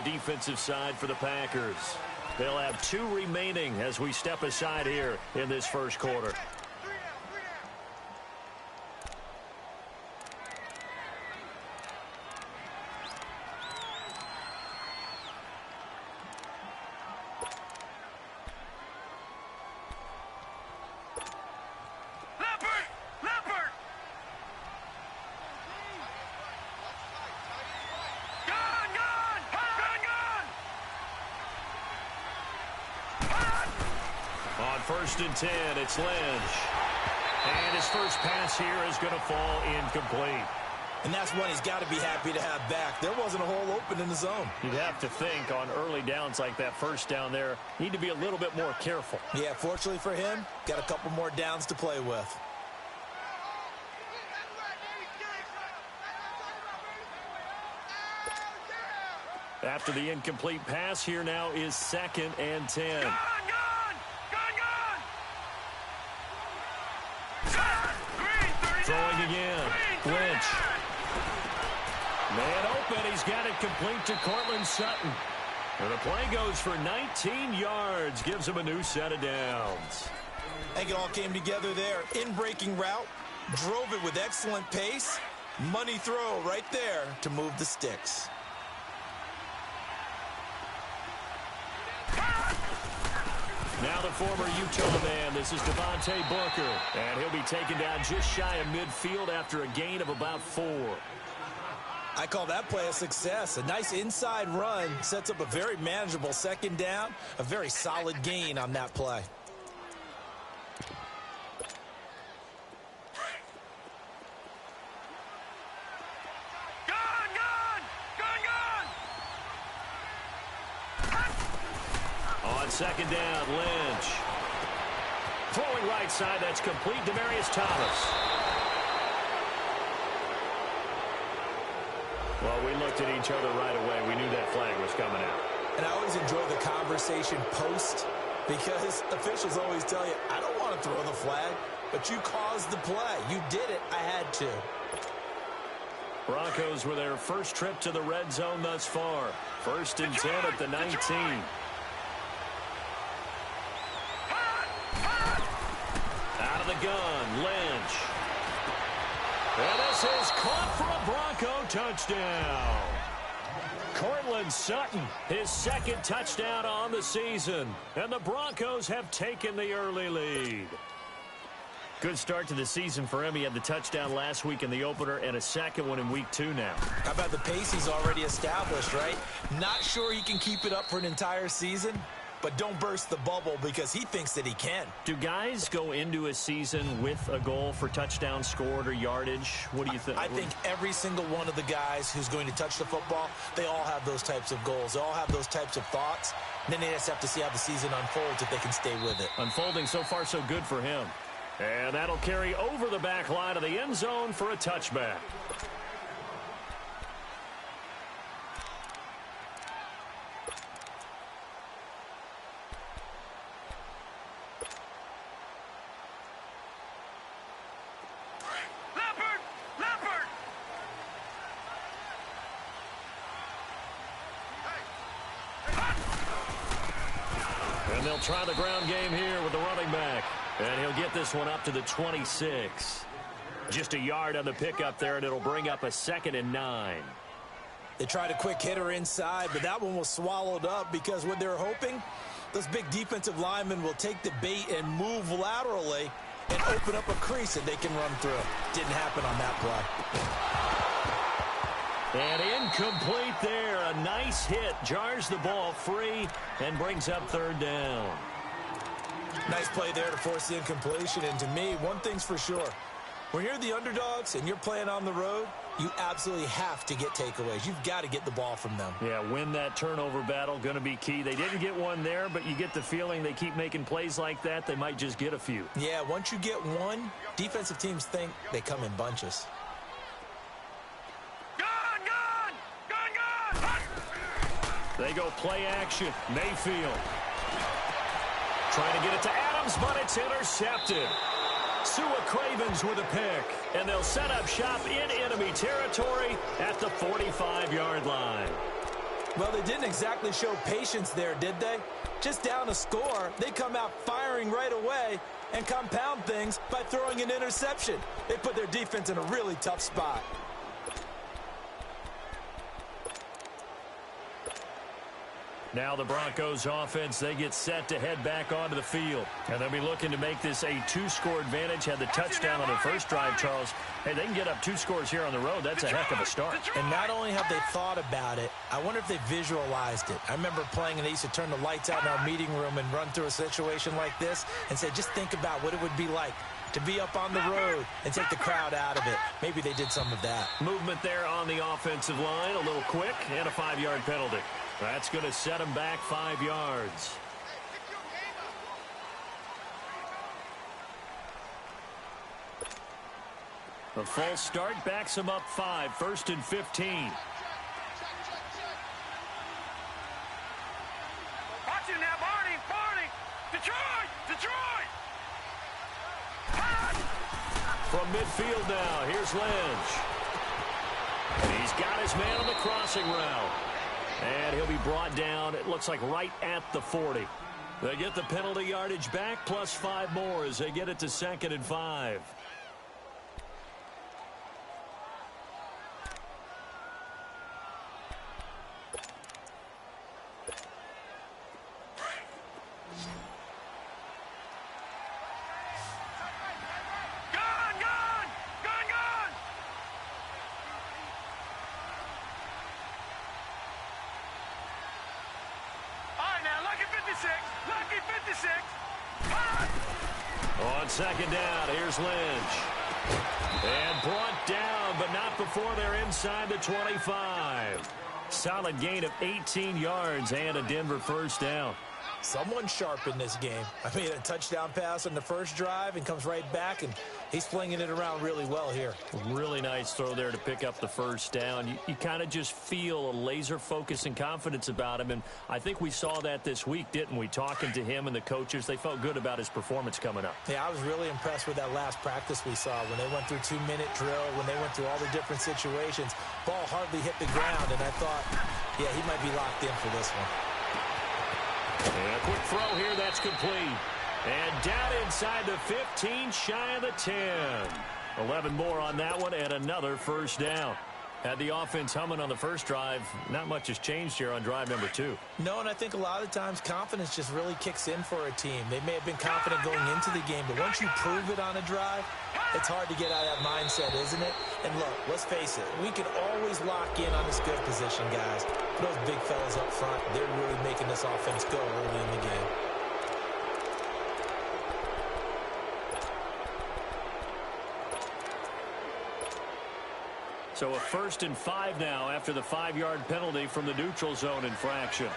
defensive side for the Packers. They'll have 2 remaining as we step aside here in this first quarter. First and 10, it's Lynch. And his first pass here is going to fall incomplete. And that's one he's got to be happy to have back. There wasn't a hole open in the zone. You'd have to think on early downs like that first down there, need to be a little bit more careful. Yeah, fortunately for him, got a couple more downs to play with. After the incomplete pass, here now is 2nd and 10. Throwing again. Lynch. Man open. He's got it complete to Cortland Sutton. And the play goes for 19 yards. Gives him a new set of downs. I think it all came together there. In-breaking route. Drove it with excellent pace. Money throw right there to move the sticks. Now the former Utah man, this is Devontae Booker. And he'll be taken down just shy of midfield after a gain of about 4. I call that play a success. A nice inside run sets up a very manageable 2nd down. A very solid gain on that play. On 2nd down, Lynch. Throwing right side, that's complete. Demaryius Thomas. Well, we looked at each other right away. We knew that flag was coming out. And I always enjoy the conversation post because officials always tell you, I don't want to throw the flag, but you caused the play. You did it. I had to. Broncos with their first trip to the red zone thus far. 1st and 10 at the 19. Out of the gun, Lynch. And this is caught for a Bronco touchdown. Cortland Sutton, his 2nd touchdown on the season. And the Broncos have taken the early lead. Good start to the season for him. He had the touchdown last week in the opener and a 2nd one in week 2 now. How about the pace he's already established, right? Not sure he can keep it up for an entire season, but don't burst the bubble because he thinks that he can. Do guys go into a season with a goal for touchdowns scored or yardage? What do you think? I think every single one of the guys who's going to touch the football, they all have those types of goals. They all have those types of thoughts. And then they just have to see how the season unfolds if they can stay with it. Unfolding so far so good for him. And that'll carry over the back line of the end zone for a touchback. And they'll try the ground game here with the running back. And he'll get this one up to the 26. Just a yard on the pickup there, and it'll bring up a 2nd and 9. They tried a quick hitter inside, but that one was swallowed up because what they're hoping, those big defensive linemen will take the bait and move laterally and open up a crease that they can run through. Didn't happen on that play. And incomplete there. A nice hit. Jars the ball free and brings up 3rd down. Nice play there to force the incompletion. And to me, one thing's for sure. When you're the underdogs and you're playing on the road, you absolutely have to get takeaways. You've got to get the ball from them. Yeah, win that turnover battle, going to be key. They didn't get one there, but you get the feeling they keep making plays like that, they might just get a few. Yeah, once you get one, defensive teams think they come in bunches. They go play action. Mayfield. Trying to get it to Adams, but it's intercepted. Sua Cravens with a pick, and they'll set up shop in enemy territory at the 45-yard line. Well, they didn't exactly show patience there, did they? Just down a score, they come out firing right away and compound things by throwing an interception. They put their defense in a really tough spot. Now the Broncos offense, they get set to head back onto the field. And they'll be looking to make this a two-score advantage. Had the touchdown on their first drive, Charles. Hey, they can get up 2 scores here on the road. That's a heck of a start. And not only have they thought about it, I wonder if they visualized it. I remember playing and they used to turn the lights out in our meeting room and run through a situation like this and say, just think about what it would be like to be up on the road and take the crowd out of it. Maybe they did some of that. Movement there on the offensive line, a little quick, and a 5-yard penalty. That's going to set them back 5 yards. A false start backs them up 5, 1st and 15. Watch it now, Barney! Detroit! From midfield now, here's Lynch. He's got his man on the crossing route. And he'll be brought down, it looks like right at the 40. They get the penalty yardage back, plus 5 more as they get it to 2nd and 5. Lucky 56. On 2nd down, here's Lynch. And brought down, but not before they're inside the 25. Solid gain of 18 yards and a Denver first down. Someone's sharp in this game. I mean, a touchdown pass on the first drive and comes right back, and he's flinging it around really well here. Really nice throw there to pick up the first down. You kind of just feel a laser focus and confidence about him, and I think we saw that this week, didn't we? Talking to him and the coaches, they felt good about his performance coming up. Yeah, I was really impressed with that last practice we saw when they went through 2-minute drill, when they went through all the different situations. Ball hardly hit the ground, and I thought, yeah, he might be locked in for this one. And a quick throw here, that's complete. And down inside the 15, shy of the 10. 11 more on that one, and another first down. Had the offense humming on the first drive. Not much has changed here on drive number 2. No, and I think a lot of times confidence just really kicks in for a team. They may have been confident going into the game, but once you prove it on a drive, it's hard to get out of that mindset, isn't it? And look, let's face it, we can always lock in on this good position, guys. Those big fellas up front, they're really making this offense go early in the game. So a 1st and 5 now after the 5-yard penalty from the neutral zone infraction.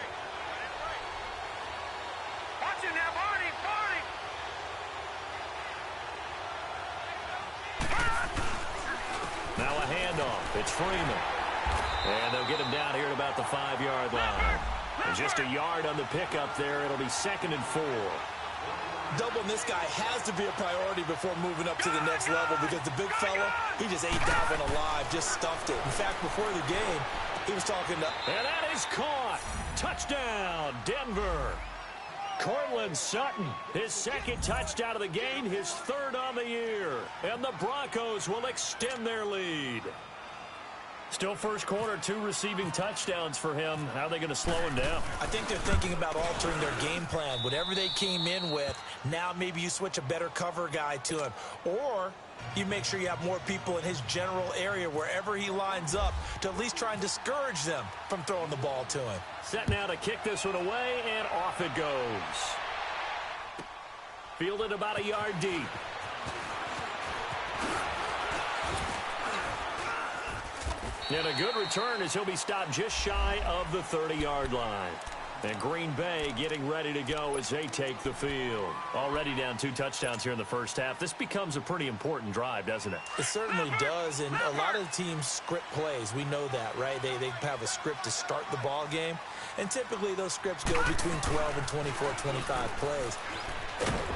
Watch it now, Barney! Now a handoff. It's Freeman. And they'll get him down here at about the 5-yard line. And just a yard on the pickup there. It'll be 2nd and 4. Doubling this guy has to be a priority before moving up to the next level because the big fella, he just ate that one alive, just stuffed it. In fact, before the game, he was talking to... And that is caught. Touchdown, Denver. Cortland Sutton, his 2nd touchdown of the game, his 3rd on the year. And the Broncos will extend their lead. Still first quarter, 2 receiving touchdowns for him. How are they going to slow him down? I think they're thinking about altering their game plan. Whatever they came in with, now maybe you switch a better cover guy to him. Or you make sure you have more people in his general area wherever he lines up to at least try and discourage them from throwing the ball to him. Set now to kick this one away, and off it goes. Fielded about a yard deep. And a good return as he'll be stopped just shy of the 30-yard line. And Green Bay getting ready to go as they take the field. Already down 2 touchdowns here in the first half. This becomes a pretty important drive, doesn't it? It certainly does, and a lot of the teams script plays. We know that, right? They have a script to start the ball game, and typically those scripts go between 12 and 24, 25 plays.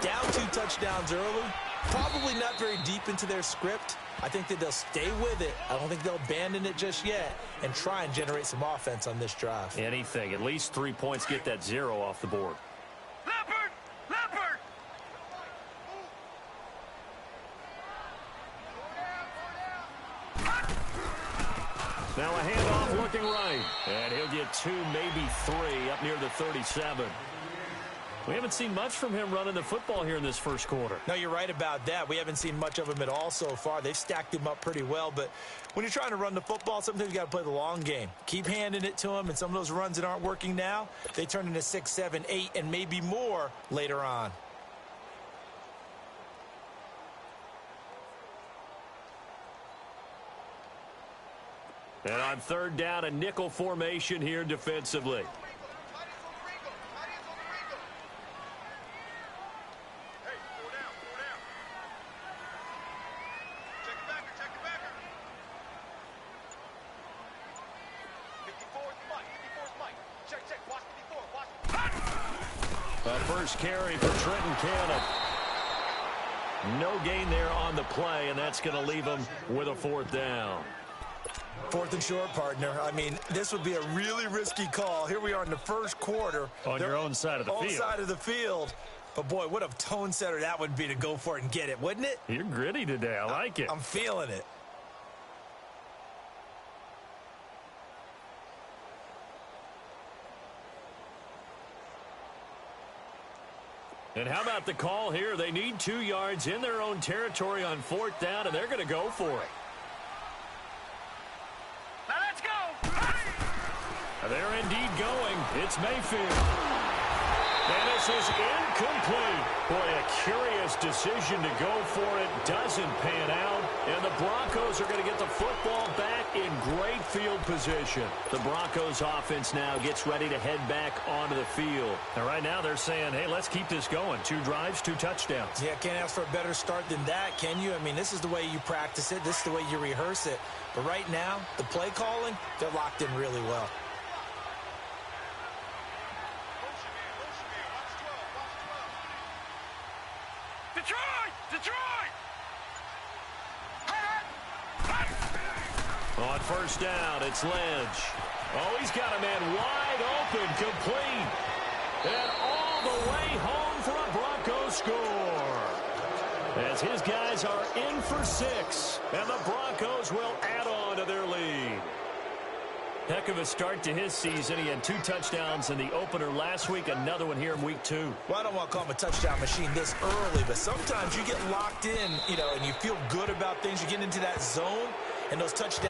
Down 2 touchdowns early, probably not very deep into their script, I think that they'll stay with it. I don't think they'll abandon it just yet and try and generate some offense on this drive. Anything. At least 3 points, get that 0 off the board. Leopard! Leopard! Now a handoff looking right. And he'll get 2, maybe 3 up near the 37. We haven't seen much from him running the football here in this first quarter. No, you're right about that. We haven't seen much of him at all so far. They've stacked him up pretty well, but when you're trying to run the football, sometimes you got to play the long game. Keep handing it to him, and some of those runs that aren't working now, they turn into 6, 7, 8, and maybe more later on. And on third down, a nickel formation here defensively. First carry for Trenton Cannon. No gain there on the play, and that's going to leave him with a 4th down. 4th and short, partner. I mean, this would be a really risky call. Here we are in the first quarter. On your own side of the field. Own side of the field. But, boy, what a tone setter that would be to go for it and get it, wouldn't it? You're gritty today. I like it. I'm feeling it. And how about the call here? They need 2 yards in their own territory on 4th down, and they're going to go for it. Now let's go! They're indeed going. It's Mayfield. And this is incomplete. Boy, a curious decision to go for it. Doesn't pan out. And the Broncos are going to get the football back in great field position. The Broncos offense now gets ready to head back onto the field. And right now they're saying, hey, let's keep this going. 2 drives, 2 touchdowns. Yeah, can't ask for a better start than that, can you? I mean, this is the way you practice it. This is the way you rehearse it. But right now, the play calling, they're locked in really well. Detroit! Detroit! On first down, it's Lynch. Oh, he's got a man wide open, complete. And all the way home for a Broncos score. As his guys are in for 6. And the Broncos will add on to their lead. Heck of a start to his season. He had 2 touchdowns in the opener last week, another one here in week 2. Well, I don't want to call him a touchdown machine this early, but sometimes you get locked in, and you feel good about things. You get into that zone, and those touchdowns.